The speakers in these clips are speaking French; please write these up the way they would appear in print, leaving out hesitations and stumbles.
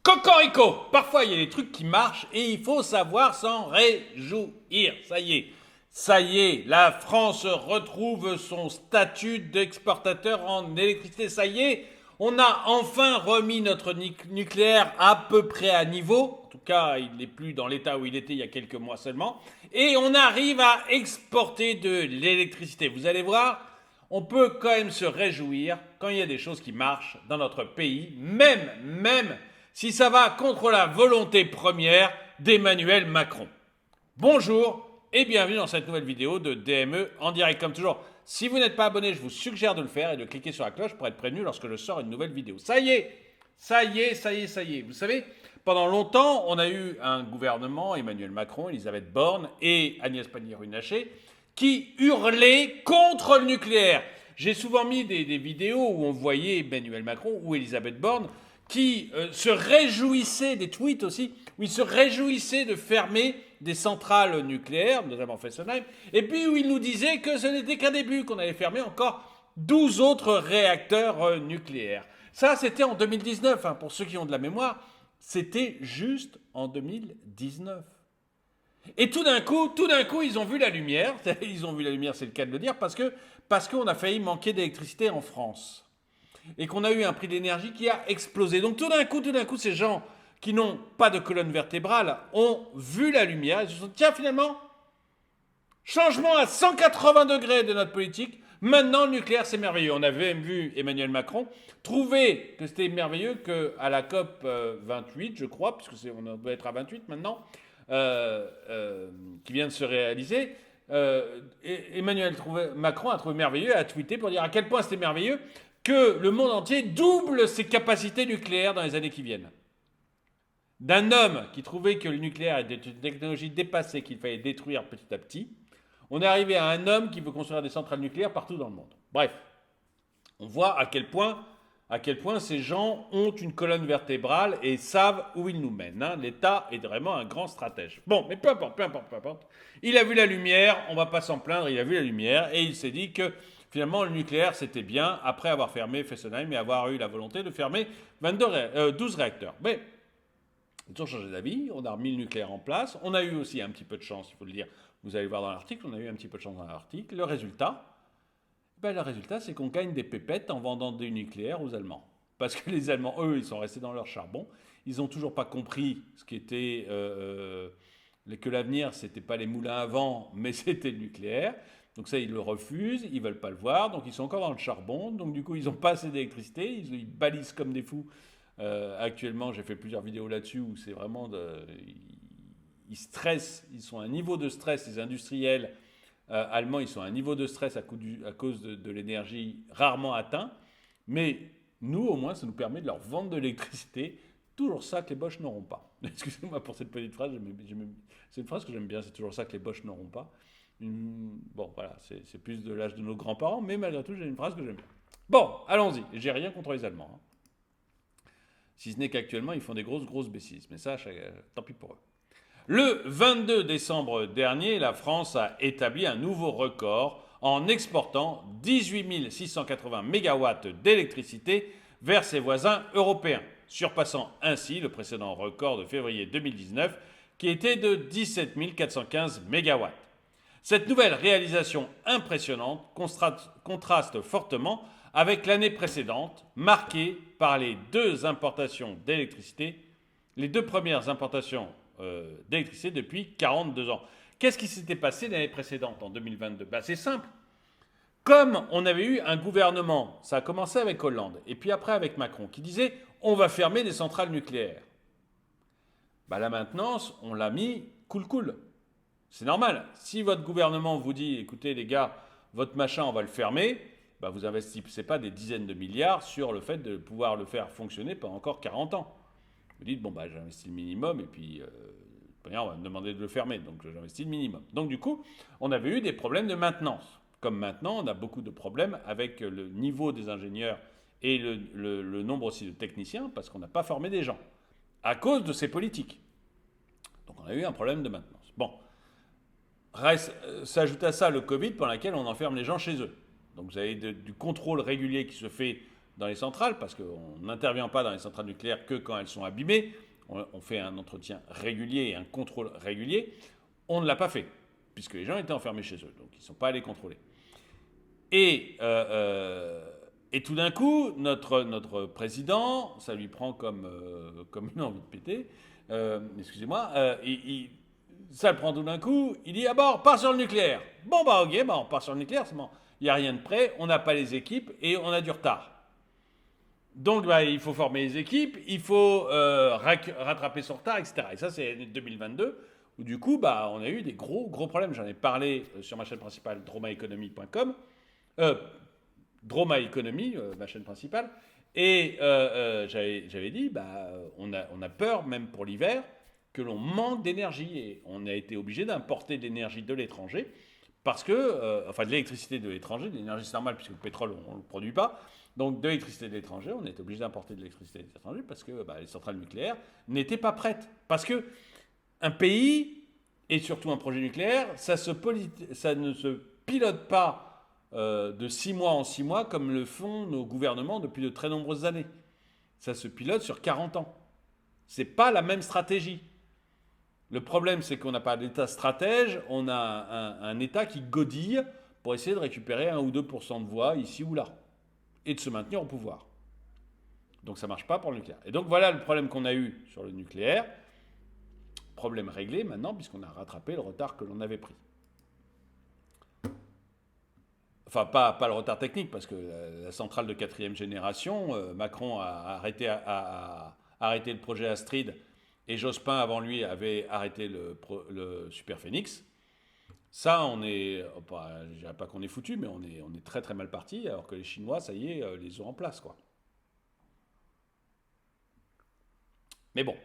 Cocorico! Parfois, il y a des trucs qui marchent et il faut savoir s'en réjouir. Ça y est, la France retrouve son statut d'exportateur en électricité. Ça y est, on a enfin remis notre nucléaire à peu près à niveau. En tout cas, il n'est plus dans l'état où il était il y a quelques mois seulement. Et on arrive à exporter de l'électricité. Vous allez voir, on peut quand même se réjouir quand il y a des choses qui marchent dans notre pays, même si ça va contre la volonté première d'Emmanuel Macron. Bonjour et bienvenue dans cette nouvelle vidéo de DME en direct. Comme toujours, si vous n'êtes pas abonné, je vous suggère de le faire et de cliquer sur la cloche pour être prévenu lorsque je sors une nouvelle vidéo. Ça y est. Vous savez, pendant longtemps, on a eu un gouvernement, Emmanuel Macron, Elisabeth Borne et Agnès Pannier-Runacher, qui hurlaient contre le nucléaire. J'ai souvent mis des vidéos où on voyait Emmanuel Macron ou Elisabeth Borne qui se réjouissaient, des tweets aussi, où ils se réjouissaient de fermer des centrales nucléaires, notamment Fessenheim, et puis où ils nous disaient que ce n'était qu'un début, qu'on allait fermer encore 12 autres réacteurs nucléaires. Ça, c'était en 2019, hein, pour ceux qui ont de la mémoire, c'était juste en 2019. Et tout d'un coup, ils ont vu la lumière. Ils ont vu la lumière, c'est le cas de le dire, parce qu'on a failli manquer d'électricité en France. Et qu'on a eu un prix de l'énergie qui a explosé. Donc tout d'un coup, ces gens qui n'ont pas de colonne vertébrale ont vu la lumière. Ils se sont dit, tiens, finalement, changement à 180 degrés de notre politique. Maintenant, le nucléaire, c'est merveilleux. On avait même vu Emmanuel Macron trouver que c'était merveilleux qu'à la COP 28, je crois, puisque on doit être à 28 maintenant, qui vient de se réaliser, Macron a trouvé merveilleux, a tweeté pour dire à quel point c'était merveilleux que le monde entier double ses capacités nucléaires dans les années qui viennent. D'un homme qui trouvait que le nucléaire était une technologie dépassée qu'il fallait détruire petit à petit, on est arrivé à un homme qui veut construire des centrales nucléaires partout dans le monde. Bref, on voit à quel point ces gens ont une colonne vertébrale et savent où ils nous mènent. Hein. L'État est vraiment un grand stratège. Bon, mais peu importe. Il a vu la lumière, on ne va pas s'en plaindre, il a vu la lumière et il s'est dit que finalement, le nucléaire, c'était bien, après avoir fermé Fessenheim et avoir eu la volonté de fermer 12 réacteurs. Mais ils ont changé d'avis, on a remis le nucléaire en place, on a eu aussi un petit peu de chance, il faut le dire. Vous allez voir dans l'article, on a eu un petit peu de chance dans l'article. Le résultat, c'est qu'on gagne des pépettes en vendant du nucléaire aux Allemands. Parce que les Allemands, eux, ils sont restés dans leur charbon. Ils n'ont toujours pas compris ce qui était que l'avenir, c'était pas les moulins à vent, mais c'était le nucléaire. Donc ça, ils le refusent, ils veulent pas le voir, donc ils sont encore dans le charbon. Donc du coup, ils n'ont pas assez d'électricité, ils balisent comme des fous. Actuellement, j'ai fait plusieurs vidéos là-dessus où c'est vraiment ils stressent, ils sont à un niveau de stress, les industriels allemands, ils sont à un niveau de stress à cause de l'énergie rarement atteint. Mais nous, au moins, ça nous permet de leur vendre de l'électricité. Toujours ça que les Boches n'auront pas. Excusez-moi pour cette petite phrase, c'est une phrase que j'aime bien, c'est toujours ça que les Boches n'auront pas. Bon, voilà, c'est plus de l'âge de nos grands-parents, mais malgré tout, j'ai une phrase que j'aime bien. Bon, allons-y. J'ai rien contre les Allemands. Hein. Si ce n'est qu'actuellement, ils font des grosses bêtises. Mais ça, tant pis pour eux. Le 22 décembre dernier, la France a établi un nouveau record en exportant 18 680 MW d'électricité vers ses voisins européens, surpassant ainsi le précédent record de février 2019 qui était de 17 415 MW. Cette nouvelle réalisation impressionnante contraste fortement avec l'année précédente, marquée par les deux importations d'électricité, les deux premières importations d'électricité depuis 42 ans. Qu'est-ce qui s'était passé l'année précédente, en 2022 ? C'est simple. Comme on avait eu un gouvernement, ça a commencé avec Hollande, et puis après avec Macron, qui disait « on va fermer des centrales nucléaires ». La maintenance, on l'a mis cool. C'est normal. Si votre gouvernement vous dit, écoutez les gars, votre machin, on va le fermer, vous n'investissez pas des dizaines de milliards sur le fait de pouvoir le faire fonctionner pendant encore 40 ans. Vous dites, j'investis le minimum et puis on va me demander de le fermer, donc j'investis le minimum. Donc du coup, on avait eu des problèmes de maintenance. Comme maintenant, on a beaucoup de problèmes avec le niveau des ingénieurs et le nombre aussi de techniciens, parce qu'on n'a pas formé des gens, à cause de ces politiques. Donc on a eu un problème de maintenance. Bon. S'ajoute à ça le Covid pendant lequel on enferme les gens chez eux. Donc vous avez du contrôle régulier qui se fait dans les centrales, parce qu'on n'intervient pas dans les centrales nucléaires que quand elles sont abîmées. On fait un entretien régulier et un contrôle régulier. On ne l'a pas fait, puisque les gens étaient enfermés chez eux, donc ils ne sont pas allés contrôler. Et tout d'un coup, notre président, ça lui prend comme une envie de péter, excusez-moi, ça le prend tout d'un coup, il dit, ah bah on part sur le nucléaire. Bon bah ok, bah on part sur le nucléaire, c'est bon. Il n'y a rien de prêt, on n'a pas les équipes et on a du retard. Donc bah, il faut former les équipes, il faut rattraper son retard, etc. Et ça c'est 2022, où du coup bah, on a eu des gros problèmes. J'en ai parlé sur ma chaîne principale, dromaeconomy.com. Droma Economy, ma chaîne principale, et j'avais dit, bah, on a peur, même pour l'hiver, que l'on manque d'énergie, et on a été obligé d'importer de l'énergie de l'étranger, parce que, enfin de l'électricité de l'étranger, de l'énergie c'est normal, puisque le pétrole, on ne le produit pas, donc de l'électricité de l'étranger, on est obligé d'importer de l'électricité de l'étranger, parce que bah, les centrales nucléaires n'étaient pas prêtes. Parce que un pays, et surtout un projet nucléaire, ça ne se pilote pas de 6 mois en 6 mois, comme le font nos gouvernements depuis de très nombreuses années. Ça se pilote sur 40 ans. C'est pas la même stratégie. Le problème, c'est qu'on n'a pas d'État stratège, on a un État qui godille pour essayer de récupérer 1 ou 2% de voix ici ou là, et de se maintenir au pouvoir. Donc ça ne marche pas pour le nucléaire. Et donc voilà le problème qu'on a eu sur le nucléaire. Problème réglé maintenant, puisqu'on a rattrapé le retard que l'on avait pris. Enfin, pas le retard technique, parce que la centrale de 4e génération, Macron a arrêté le projet Astrid, et Jospin, avant lui, avait arrêté le Super Phénix. Ça, je dirais pas qu'on est foutu, mais on est très très mal parti, alors que les Chinois, ça y est, les ont en place, quoi. Mais bon,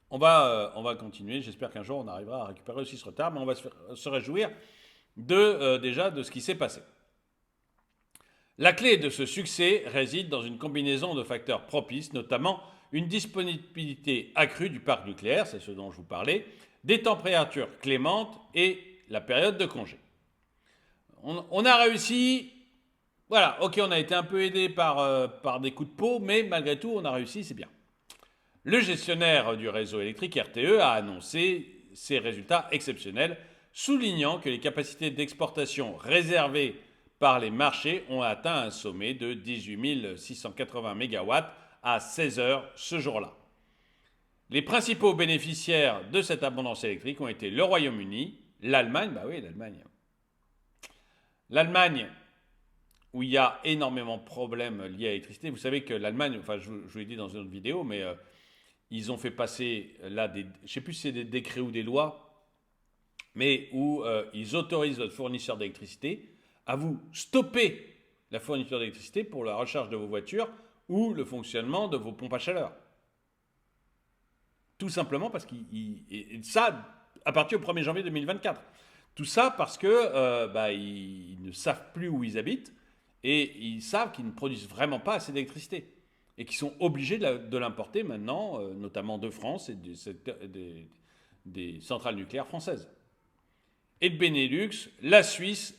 on va continuer. J'espère qu'un jour, on arrivera à récupérer aussi ce retard, mais on va se réjouir déjà de ce qui s'est passé. La clé de ce succès réside dans une combinaison de facteurs propices, notamment une disponibilité accrue du parc nucléaire, c'est ce dont je vous parlais, des températures clémentes et la période de congé. On a réussi, voilà, ok, on a été un peu aidé par des coups de peau, mais malgré tout, on a réussi, c'est bien. Le gestionnaire du réseau électrique, RTE, a annoncé ces résultats exceptionnels, soulignant que les capacités d'exportation réservées par les marchés ont atteint un sommet de 18 680 MW à 16 heures ce jour-là. Les principaux bénéficiaires de cette abondance électrique ont été le Royaume-Uni, l'Allemagne, bah oui, l'Allemagne, où il y a énormément de problèmes liés à l'électricité. Vous savez que l'Allemagne, enfin je vous l'ai dit dans une autre vidéo, mais ils ont fait passer là je ne sais plus si c'est des décrets ou des lois, mais où ils autorisent votre fournisseur d'électricité à vous stopper la fourniture d'électricité pour la recharge de vos voitures ou le fonctionnement de vos pompes à chaleur. Tout simplement parce ça, à partir du 1er janvier 2024. Tout ça parce que ils ne savent plus où ils habitent et ils savent qu'ils ne produisent vraiment pas assez d'électricité et qu'ils sont obligés de l'importer maintenant, notamment de France et des centrales nucléaires françaises. Et de Benelux, la Suisse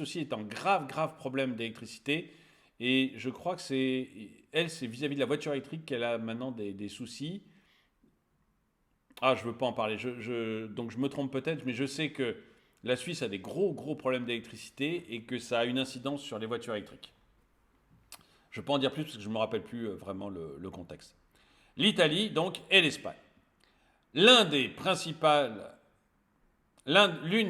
aussi est en grave problème d'électricité. Et je crois que c'est vis-à-vis de la voiture électrique qu'elle a maintenant des soucis. Ah, je ne veux pas en parler, donc je me trompe peut-être, mais je sais que la Suisse a des gros problèmes d'électricité et que ça a une incidence sur les voitures électriques. Je ne vais pas en dire plus parce que je ne me rappelle plus vraiment le contexte. L'Italie, donc, et l'Espagne. L'une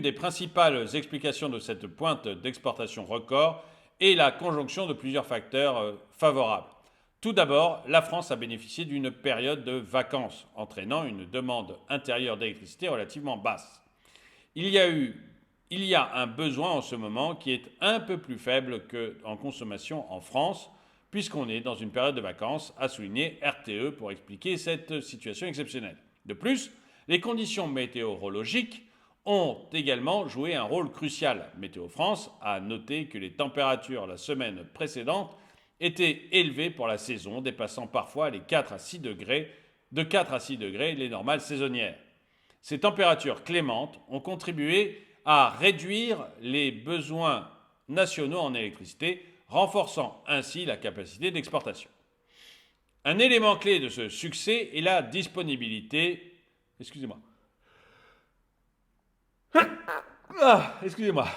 des principales explications de cette pointe d'exportation record est la conjonction de plusieurs facteurs favorables. Tout d'abord, la France a bénéficié d'une période de vacances, entraînant une demande intérieure d'électricité relativement basse. Il y a un besoin en ce moment qui est un peu plus faible qu'en consommation en France, puisqu'on est dans une période de vacances, a souligné RTE pour expliquer cette situation exceptionnelle. De plus, les conditions météorologiques ont également joué un rôle crucial. Météo France a noté que les températures la semaine précédente étaient élevées pour la saison, dépassant parfois les 4 à 6 degrés les normales saisonnières. Ces températures clémentes ont contribué à réduire les besoins nationaux en électricité, renforçant ainsi la capacité d'exportation. Un élément clé de ce succès est la disponibilité. Excusez-moi. Excusez-moi.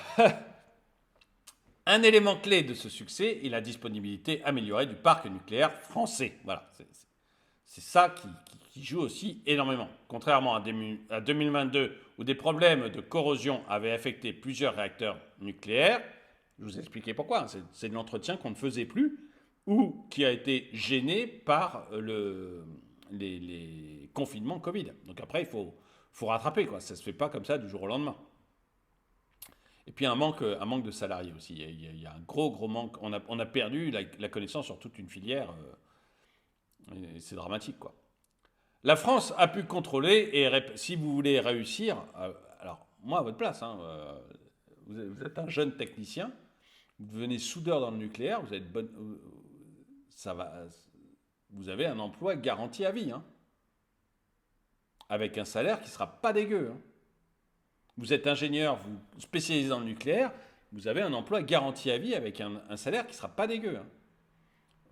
Un élément clé de ce succès est la disponibilité améliorée du parc nucléaire français. Voilà, c'est ça qui joue aussi énormément. Contrairement à 2022, où des problèmes de corrosion avaient affecté plusieurs réacteurs nucléaires, je vous ai expliqué pourquoi, c'est de l'entretien qu'on ne faisait plus, ou qui a été gêné par les confinements Covid. Donc après, il faut rattraper, quoi. Ça ne se fait pas comme ça du jour au lendemain. Et puis un manque de salariés aussi. Il y a un gros manque. On a perdu la connaissance sur toute une filière. Et c'est dramatique, quoi. La France a pu contrôler, et si vous voulez réussir, alors moi à votre place, hein, vous êtes un jeune technicien, vous devenez soudeur dans le nucléaire, vous avez un emploi garanti à vie, hein, avec un salaire qui ne sera pas dégueu. Hein. Vous êtes ingénieur, vous spécialisez dans le nucléaire, vous avez un emploi garanti à vie avec un salaire qui ne sera pas dégueu. Hein.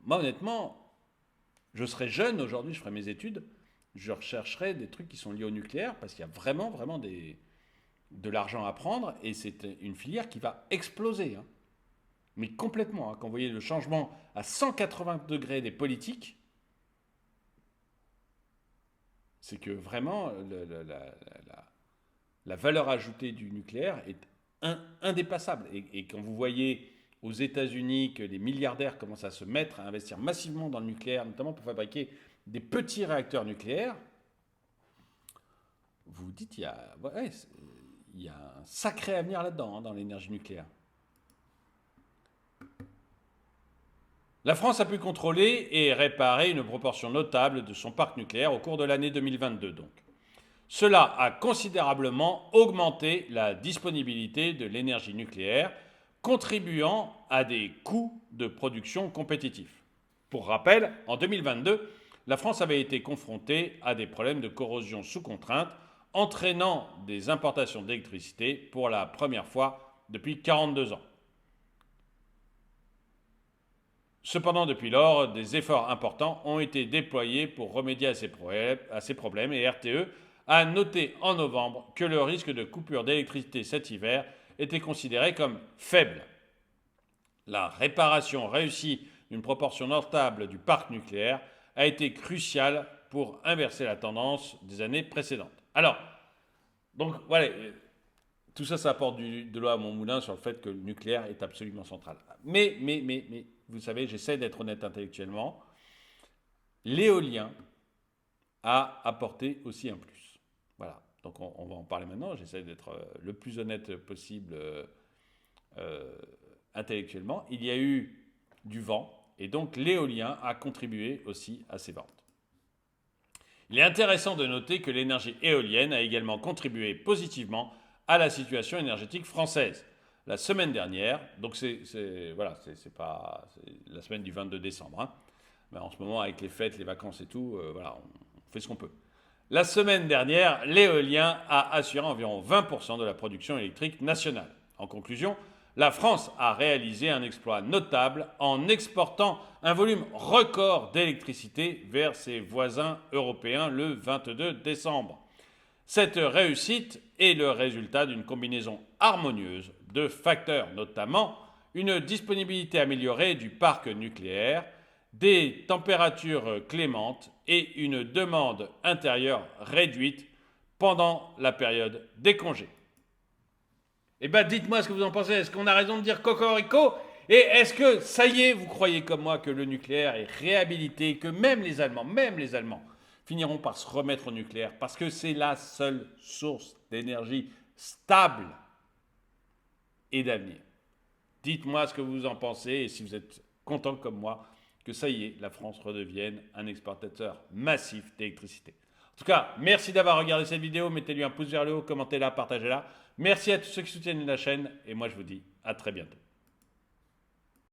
Moi, honnêtement, je serais jeune aujourd'hui, je ferais mes études, je rechercherais des trucs qui sont liés au nucléaire parce qu'il y a vraiment de l'argent à prendre et c'est une filière qui va exploser. Hein. Mais complètement. Hein. Quand vous voyez le changement à 180 degrés des politiques, c'est que vraiment la valeur ajoutée du nucléaire est indépassable. Et quand vous voyez aux États-Unis que les milliardaires commencent à se mettre à investir massivement dans le nucléaire, notamment pour fabriquer des petits réacteurs nucléaires, vous vous dites il y a un sacré avenir là-dedans, hein, dans l'énergie nucléaire. La France a pu contrôler et réparer une proportion notable de son parc nucléaire au cours de l'année 2022 donc. Cela a considérablement augmenté la disponibilité de l'énergie nucléaire, contribuant à des coûts de production compétitifs. Pour rappel, en 2022, la France avait été confrontée à des problèmes de corrosion sous contrainte, entraînant des importations d'électricité pour la première fois depuis 42 ans. Cependant, depuis lors, des efforts importants ont été déployés pour remédier à ces problèmes et RTE a noté en novembre que le risque de coupure d'électricité cet hiver était considéré comme faible. La réparation réussie d'une proportion notable du parc nucléaire a été cruciale pour inverser la tendance des années précédentes. Alors, donc voilà, tout ça, ça apporte de l'eau à mon moulin sur le fait que le nucléaire est absolument central. Mais, vous savez, j'essaie d'être honnête intellectuellement, l'éolien a apporté aussi un plus. Voilà, donc on va en parler maintenant, j'essaie d'être le plus honnête possible intellectuellement. Il y a eu du vent, et donc l'éolien a contribué aussi à ces ventes. Il est intéressant de noter que l'énergie éolienne a également contribué positivement à la situation énergétique française. La semaine dernière, donc c'est pas la semaine du 22 décembre, hein, mais en ce moment avec les fêtes, les vacances et tout, voilà, on fait ce qu'on peut. La semaine dernière, l'éolien a assuré environ 20% de la production électrique nationale. En conclusion, la France a réalisé un exploit notable en exportant un volume record d'électricité vers ses voisins européens le 22 décembre. Cette réussite est le résultat d'une combinaison harmonieuse de facteurs, notamment une disponibilité améliorée du parc nucléaire, des températures clémentes et une demande intérieure réduite pendant la période des congés. Eh bien, dites-moi ce que vous en pensez. Est-ce qu'on a raison de dire cocorico? Et est-ce que, ça y est, vous croyez comme moi que le nucléaire est réhabilité, que même les Allemands, finiront par se remettre au nucléaire parce que c'est la seule source d'énergie stable et d'avenir. Dites-moi ce que vous en pensez et si vous êtes content comme moi que ça y est, la France redevienne un exportateur massif d'électricité. En tout cas, merci d'avoir regardé cette vidéo. Mettez-lui un pouce vers le haut, commentez-la, partagez-la. Merci à tous ceux qui soutiennent la chaîne et moi je vous dis à très bientôt.